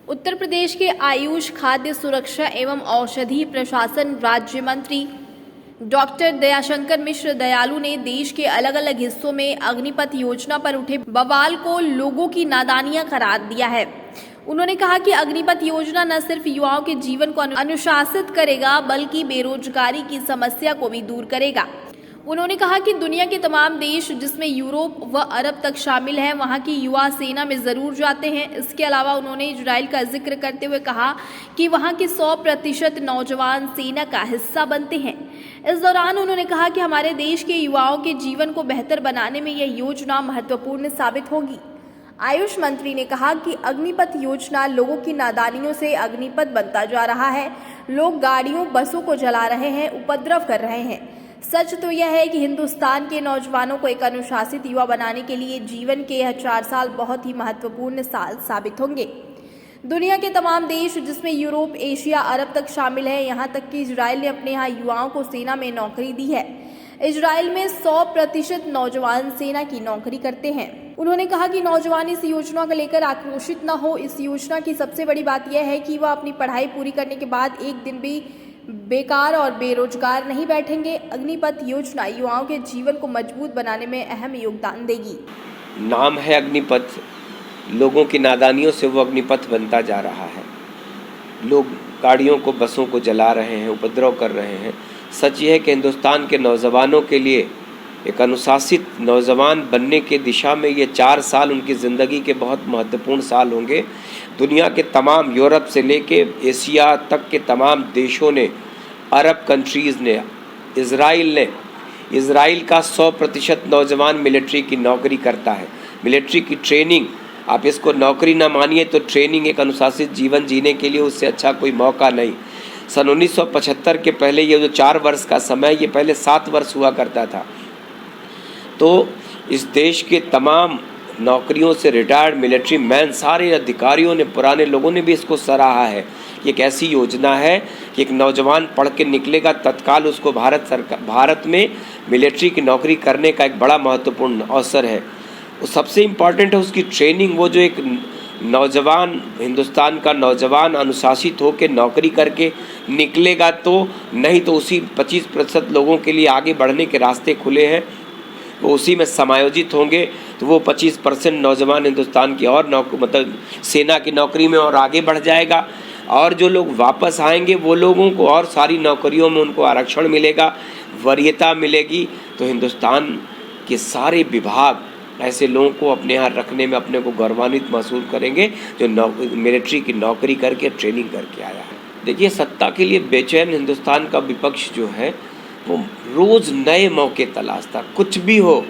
उत्तर प्रदेश के आयुष, खाद्य सुरक्षा एवं औषधि प्रशासन राज्य मंत्री डॉक्टर दयाशंकर मिश्र दयालु ने देश के अलग अलग हिस्सों में अग्निपथ योजना पर उठे बवाल को लोगों की नादानियां करार दिया है। उन्होंने कहा कि अग्निपथ योजना न सिर्फ युवाओं के जीवन को अनुशासित करेगा बल्कि बेरोजगारी की समस्या को भी दूर करेगा। उन्होंने कहा कि दुनिया के तमाम देश जिसमें यूरोप व अरब तक शामिल हैं वहां की युवा सेना में ज़रूर जाते हैं। इसके अलावा उन्होंने इजराइल का जिक्र करते हुए कहा कि वहां के 100% नौजवान सेना का हिस्सा बनते हैं। इस दौरान उन्होंने कहा कि हमारे देश के युवाओं के जीवन को बेहतर बनाने में यह योजना महत्वपूर्ण साबित होगी। आयुष मंत्री ने कहा कि अग्निपथ योजना लोगों की नादानियों से अग्निपथ बनता जा रहा है। लोग गाड़ियों, बसों को जला रहे हैं, उपद्रव कर रहे हैं। सच तो यह है कि हिंदुस्तान के नौजवानों को एक अनुशासित युवा बनाने के लिए जीवन के यह 4 साल बहुत ही महत्वपूर्ण साल साबित होंगे। दुनिया के तमाम देश जिसमें यूरोप, एशिया, अरब तक शामिल है, यहाँ तक कि इजराइल ने अपने यहाँ युवाओं को सेना में नौकरी दी है। इजराइल में 100% नौजवान सेना की नौकरी करते हैं। उन्होंने कहा कि नौजवान इस योजना को लेकर आक्रोशित न हो। इस योजना की सबसे बड़ी बात यह है कि वह अपनी पढ़ाई पूरी करने के बाद एक दिन भी बेकार और बेरोजगार नहीं बैठेंगे। अग्निपथ योजना युवाओं के जीवन को मजबूत बनाने में अहम योगदान देगी। नाम है अग्निपथ, लोगों की नादानियों से वो अग्निपथ बनता जा रहा है। लोग गाड़ियों को, बसों को जला रहे हैं, उपद्रव कर रहे हैं। सच ये है कि हिंदुस्तान के नौजवानों के लिए एक अनुशासित नौजवान बनने के दिशा में ये 4 साल उनकी ज़िंदगी के बहुत महत्वपूर्ण साल होंगे। दुनिया के तमाम, यूरोप से लेके एशिया तक के तमाम देशों ने, अरब कंट्रीज़ ने, इज़राइल का 100% नौजवान मिलिट्री की नौकरी करता है। मिलिट्री की ट्रेनिंग, आप इसको नौकरी ना मानिए तो ट्रेनिंग, एक अनुशासित जीवन जीने के लिए उससे अच्छा कोई मौका नहीं। सन 1975 के पहले ये जो 4 वर्ष का समय, ये पहले 7 वर्ष हुआ करता था। तो इस देश के तमाम नौकरियों से रिटायर्ड मिलिट्री मैन, सारे अधिकारियों ने, पुराने लोगों ने भी इसको सराहा है कि एक ऐसी योजना है कि एक नौजवान पढ़ के निकलेगा, तत्काल उसको भारत में मिलिट्री की नौकरी करने का एक बड़ा महत्वपूर्ण अवसर है। वो सबसे इम्पॉर्टेंट है उसकी ट्रेनिंग। वो जो एक नौजवान, हिंदुस्तान का नौजवान अनुशासित होकर नौकरी करके निकलेगा तो नहीं, तो उसी 25% लोगों के लिए आगे बढ़ने के रास्ते खुले हैं, वो उसी में समायोजित होंगे। तो वो 25% नौजवान हिंदुस्तान की और मतलब सेना की नौकरी में और आगे बढ़ जाएगा। और जो लोग वापस आएंगे वो लोगों को और सारी नौकरियों में उनको आरक्षण मिलेगा, वरीयता मिलेगी। तो हिंदुस्तान के सारे विभाग ऐसे लोगों को अपने यहाँ रखने में अपने को गौरवान्वित महसूस करेंगे जो मिलिट्री की नौकरी करके, ट्रेनिंग करके आया है। देखिए, सत्ता के लिए बेचैन हिंदुस्तान का विपक्ष जो है वो रोज़ नए मौके तलाशता, कुछ भी हो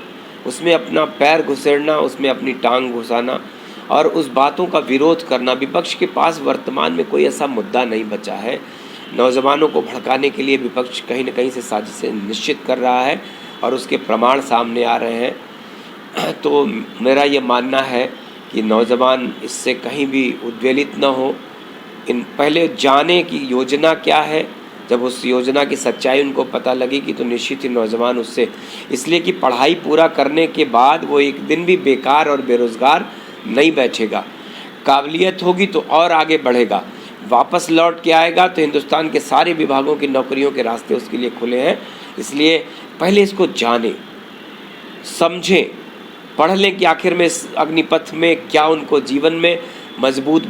उसमें अपना पैर घुसेड़ना, उसमें अपनी टांग घुसाना और उस बातों का विरोध करना। विपक्ष के पास वर्तमान में कोई ऐसा मुद्दा नहीं बचा है। नौजवानों को भड़काने के लिए विपक्ष कहीं न कहीं से साजिशें निश्चित कर रहा है और उसके प्रमाण सामने आ रहे हैं। तो मेरा ये मानना है कि नौजवान इससे कहीं भी उद्वेलित न हो। इन पहले जाने की योजना क्या है, जब उस योजना की सच्चाई उनको पता लगेगी तो निश्चित ही नौजवान उससे, इसलिए कि पढ़ाई पूरा करने के बाद वो एक दिन भी बेकार और बेरोज़गार नहीं बैठेगा। काबिलियत होगी तो और आगे बढ़ेगा। वापस लौट के आएगा तो हिंदुस्तान के सारे विभागों की नौकरियों के रास्ते उसके लिए खुले हैं। इसलिए पहले इसको जानें, समझें, पढ़ लें कि आखिर में इस अग्निपथ में क्या उनको जीवन में मजबूत